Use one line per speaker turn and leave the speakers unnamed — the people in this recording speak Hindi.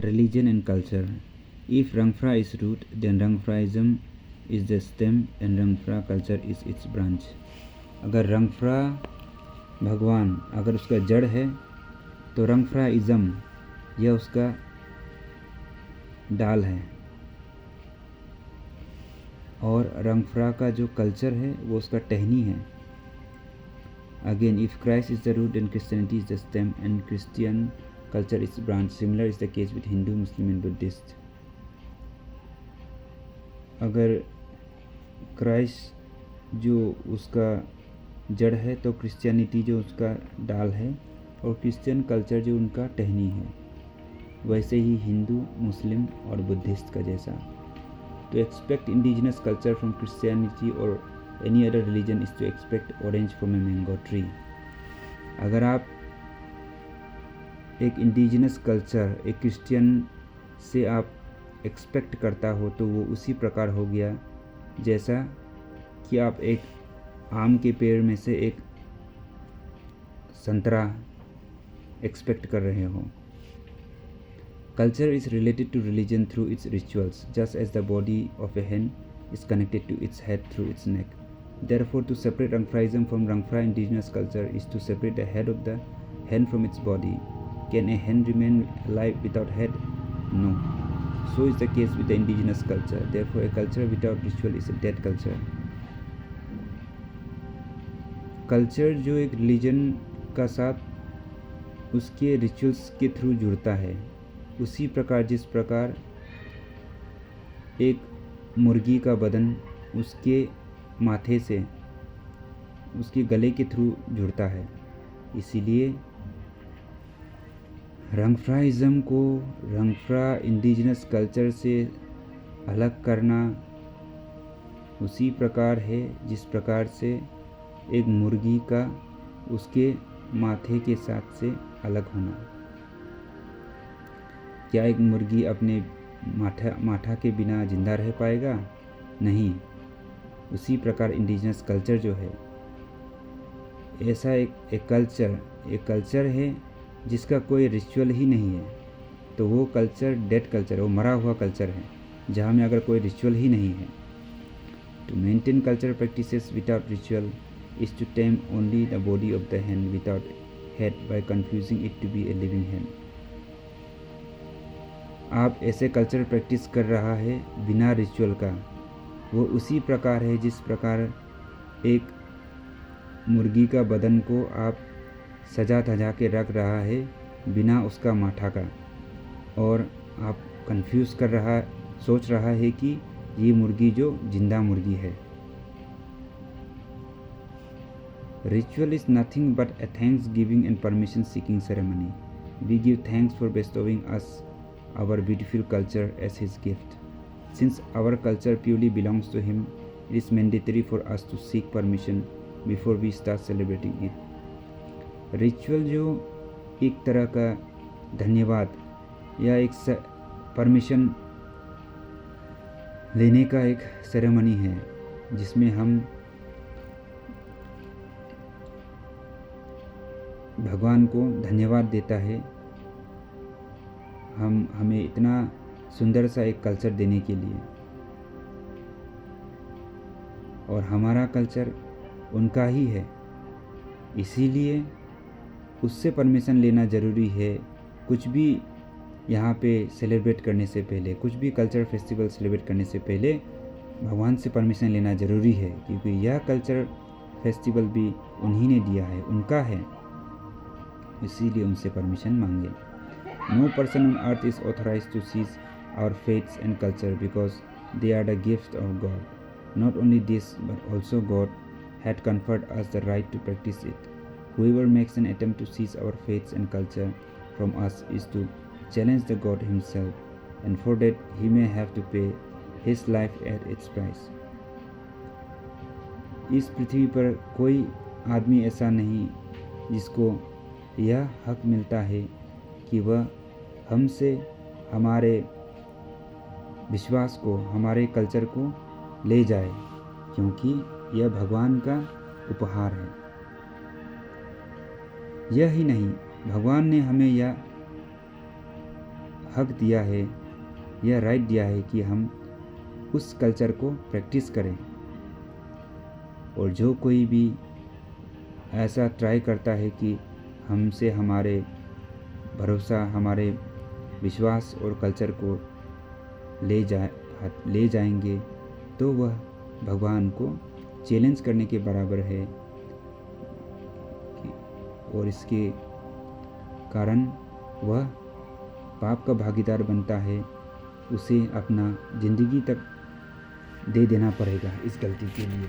religion and culture. If Rangphra is root, then Rangphraism is the stem and Rangphra culture is its branch. अगर Rangphra भगवान अगर उसका जड़ है तो Rangphraism यह उसका डाल है और Rangphra का जो कल्चर है वो उसका टहनी है. Again, if Christ is the root, then Christianity is the stem and Christian culture is the branch. Similar is the case with Hindu, Muslim and Buddhist. अगर क्राइस्ट जो उसका जड़ है तो क्रिश्चियनिटी जो उसका डाल है और क्रिश्चियन कल्चर जो उनका टहनी है. वैसे ही हिंदू, मुस्लिम और बुद्धिस्ट का जैसा. To expect indigenous culture from Christianity or any other religion is to expect orange from a mango tree. अगर आप एक इंडिजिनस कल्चर एक क्रिश्चियन से आप एक्सपेक्ट करता हो तो वो उसी प्रकार हो गया जैसा कि आप एक आम के पेड़ में से एक संतरा एक्सपेक्ट कर रहे हो. Culture is related to religion through its rituals, just as the body of a hen is connected to its head through its neck. Therefore, to separate Rangphraism from Rangphra indigenous culture is to separate the head of the hen from its body. Can a hen remain alive without head? No. So is the case with the indigenous culture. Therefore, a culture without ritual is a dead culture. Culture जो एक रिलीजन का साथ उसके रिचुअल्स के थ्रू जुड़ता है, उसी प्रकार जिस प्रकार एक मुर्गी का बदन उसके माथे से उसके गले के थ्रू जुड़ता है. इसीलिए रंगफ्राइज़म को रंगफ्रा इंडिजिनस कल्चर से अलग करना उसी प्रकार है जिस प्रकार से एक मुर्गी का उसके माथे के साथ से अलग होना. क्या एक मुर्गी अपने माथा के बिना जिंदा रह पाएगा? नहीं. उसी प्रकार इंडिजिनस कल्चर जो है ऐसा एक कल्चर है जिसका कोई रिचुअल ही नहीं है, तो वो कल्चर डेड कल्चर, वो मरा हुआ कल्चर है जहाँ में अगर कोई रिचुअल ही नहीं है. To maintain culture practices without ritual is to tame only the body of the hen without head by confusing it to be a living hen. आप ऐसे कल्चर प्रैक्टिस कर रहा है बिना रिचुअल का, वो उसी प्रकार है जिस प्रकार एक मुर्गी का बदन को आप सजा धजा के रख रहा है बिना उसका माथा का, और आप कंफ्यूज सोच रहा है कि ये मुर्गी जो जिंदा मुर्गी है. Ritual is nothing but a thanksgiving and permission seeking ceremony. We give thanks for bestowing us our beautiful culture as his gift. Since our culture purely belongs to him, it is mandatory for us to seek permission before we start celebrating it. Ritual जो एक तरह का धन्यवाद या एक परमिशन लेने का एक सेरेमनी है जिसमें हम भगवान को धन्यवाद देता है हमें इतना सुंदर सा एक कल्चर देने के लिए, और हमारा कल्चर उनका ही है. इसीलिए उससे परमिशन लेना ज़रूरी है. कुछ भी यहाँ पे सेलिब्रेट करने से पहले, कुछ भी कल्चर फेस्टिवल सेलिब्रेट करने से पहले भगवान से परमिशन लेना ज़रूरी है, क्योंकि यह कल्चर फेस्टिवल भी उन्हीं ने दिया है, उनका है. इसीलिए उनसे परमिशन मांगे. No person on earth is authorized to seize our faiths and culture because they are the gift of God. Not only this, but also God had conferred us the right to practice it. Whoever makes an attempt to seize our faiths and culture from us is to challenge the God himself, and for that he may have to pay his life at its price. इस पृथ्वी पर कोई आदमी ऐसा नहीं जिसको यह हक मिलता है कि वह हमसे हमारे विश्वास को, हमारे कल्चर को ले जाए, क्योंकि यह भगवान का उपहार है. यह ही नहीं, भगवान ने हमें यह हक दिया है, यह राइट दिया है कि हम उस कल्चर को प्रैक्टिस करें। और जो कोई भी ऐसा ट्राई करता है कि हमसे हमारे भरोसा, हमारे विश्वास और कल्चर को ले जाएंगे, तो वह भगवान को चैलेंज करने के बराबर है। और इसके कारण वह पाप का भागीदार बनता है, उसे अपना ज़िंदगी तक दे देना पड़ेगा इस गलती के लिए।